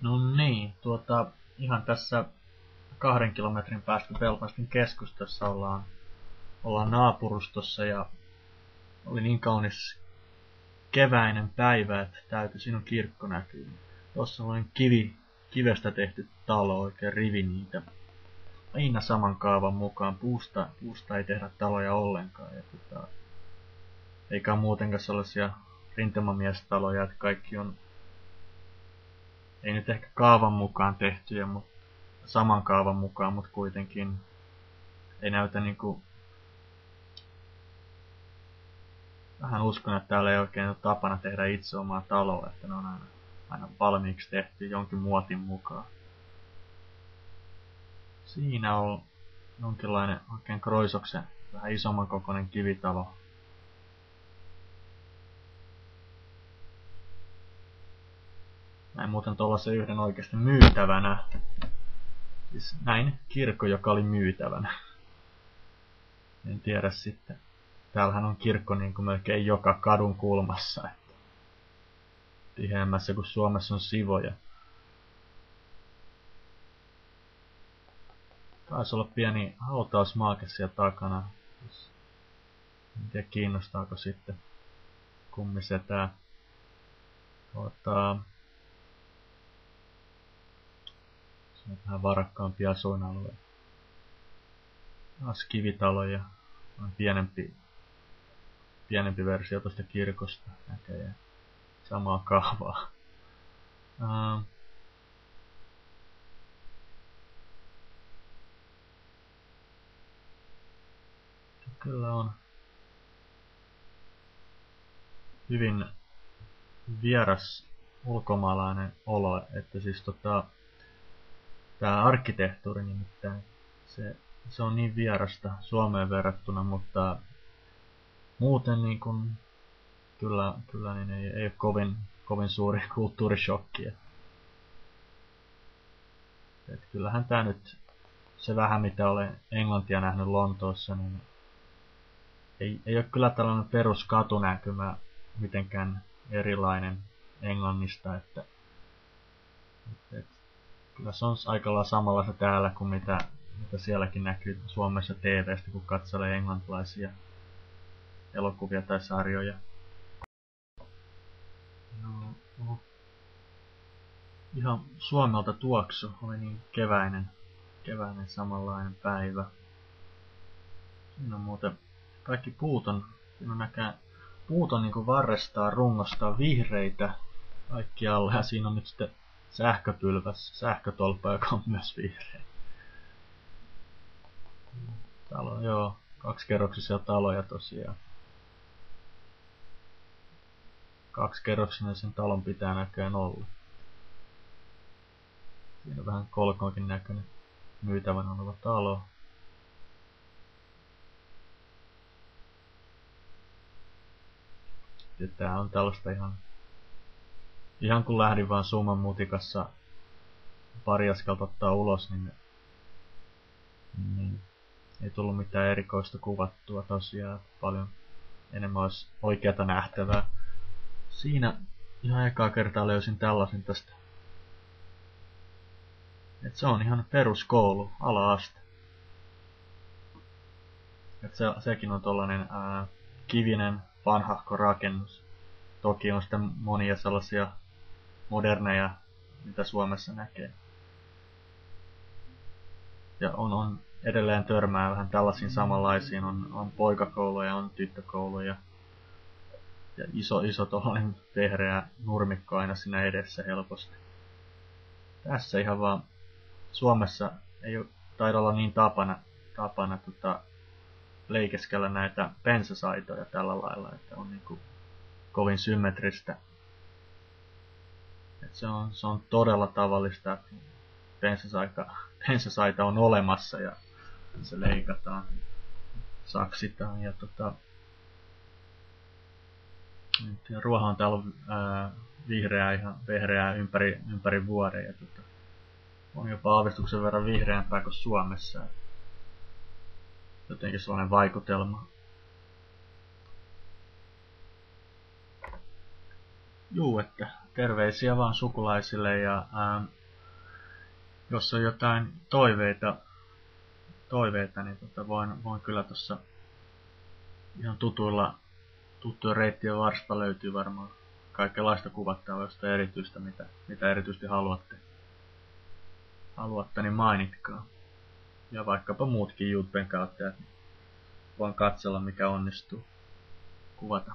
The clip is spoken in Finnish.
No niin, ihan tässä 2 kilometrin päästä Belfastin keskustassa ollaan naapurustossa ja oli niin kaunis keväinen päivä, että täytyy sinun kirkko näkyy. Tuossa on kivestä tehty talo, oikein rivi niitä. Aina saman kaavan mukaan, puusta ei tehdä taloja ollenkaan. Eikä muutenkaan sellaisia rintamamiestaloja, että kaikki on, ei nyt ehkä kaavan mukaan tehtyjä, mutta saman kaavan mukaan, mutta kuitenkin ei näytä niinku. Vähän uskon, että täällä ei oikein ole tapana tehdä itse omaa taloa, että ne on aina valmiiksi tehty jonkin muotin mukaan. Siinä on jonkinlainen oikein Kroisoksen vähän isomman kokoinen kivitalo. Näin muuten tuollaisen yhden oikeasti myytävänä. Siis näin kirkko, joka oli myytävänä. En tiedä sitten. Täällähän on kirkko niin kuin melkein joka kadun kulmassa. Että tiheämmässä kuin Suomessa on sivoja. Taisi olla pieni hautausmaake siellä takana. En tiedä kiinnostaako sitten kummisetää. Se on vähän varakkaampi asuinalue. Taas kivitalo ja on pienempi versio tuosta kirkosta näkee samaa kaavaa. Kyllä on hyvin vieras ulkomaalainen olo, että siis tää arkkitehtuuri nimittäin se on niin vierasta Suomeen verrattuna, mutta muuten niin kun, kyllä niin ei ole kovin suuri kulttuurishokki. Et kyllähän tää nyt se vähän mitä olen Englantia nähnyt Lontoossa, niin ei ole kyllä tällainen peruskatunäkymä mitenkään erilainen Englannista, että kyllä se on aika lailla samanlaista täällä kuin mitä sielläkin näkyy Suomessa TV:stä, kun katselee englantilaisia elokuvia tai sarjoja. No, ihan Suomelta tuoksu, oli niin keväinen samanlainen päivä. Siinä on muuten kaikki puut on niinku varrestaan rungostaan vihreitä kaikkialla ja siinä on nyt sitten sähkötolppa, joka on myös vihreä. Täällä on joo 2-kerroksisia taloja tosiaan. 2-kerroksinen sen talon pitää näköjään olla. Siinä on vähän kolkonkin näköinen myytävänä oleva talo. Ja tää on tällaista ihan kun lähdin vaan summan mutikassa pari askelta ottaa ulos, niin ei tullut mitään erikoista kuvattua tosiaan. Paljon enemmän olisi oikeata nähtävää. Siinä ihan ekaa kertaa löysin tällaisen tästä. Et se on ihan peruskoulu, ala-aste. Et sekin on tollanen kivinen vanhahko rakennus. Toki on sitten monia sellaisia moderneja, mitä Suomessa näkee. Ja on edelleen törmää vähän tällaisiin samanlaisiin. On poikakouluja, on tyttökouluja. Ja iso tollanen vehreä nurmikko aina siinä edessä helposti. Tässä ihan vaan Suomessa ei taida olla niin tapana leikeskellä näitä pensasaitoja tällä lailla, että on niinku kovin symmetristä. Et se on todella tavallista, että pensasaita on olemassa ja se leikataan, saksitaan ja ruoha on täällä vihreää ihan vehreää ympäri vuoden ja on jopa aavistuksen verran vihreämpää kuin Suomessa. Jotenkin sellainen vaikutelma. Juu, että terveisiä vaan sukulaisille ja jos on jotain toiveita niin voin kyllä tuossa ihan tuttujen reittien varsta löytyy varmaan kaikenlaista kuvattavaa, jostain erityistä, mitä erityisesti haluatte, niin mainitkaa. Ja vaikkapa muutkin YouTuben kautta, että voin katsella mikä onnistuu kuvata.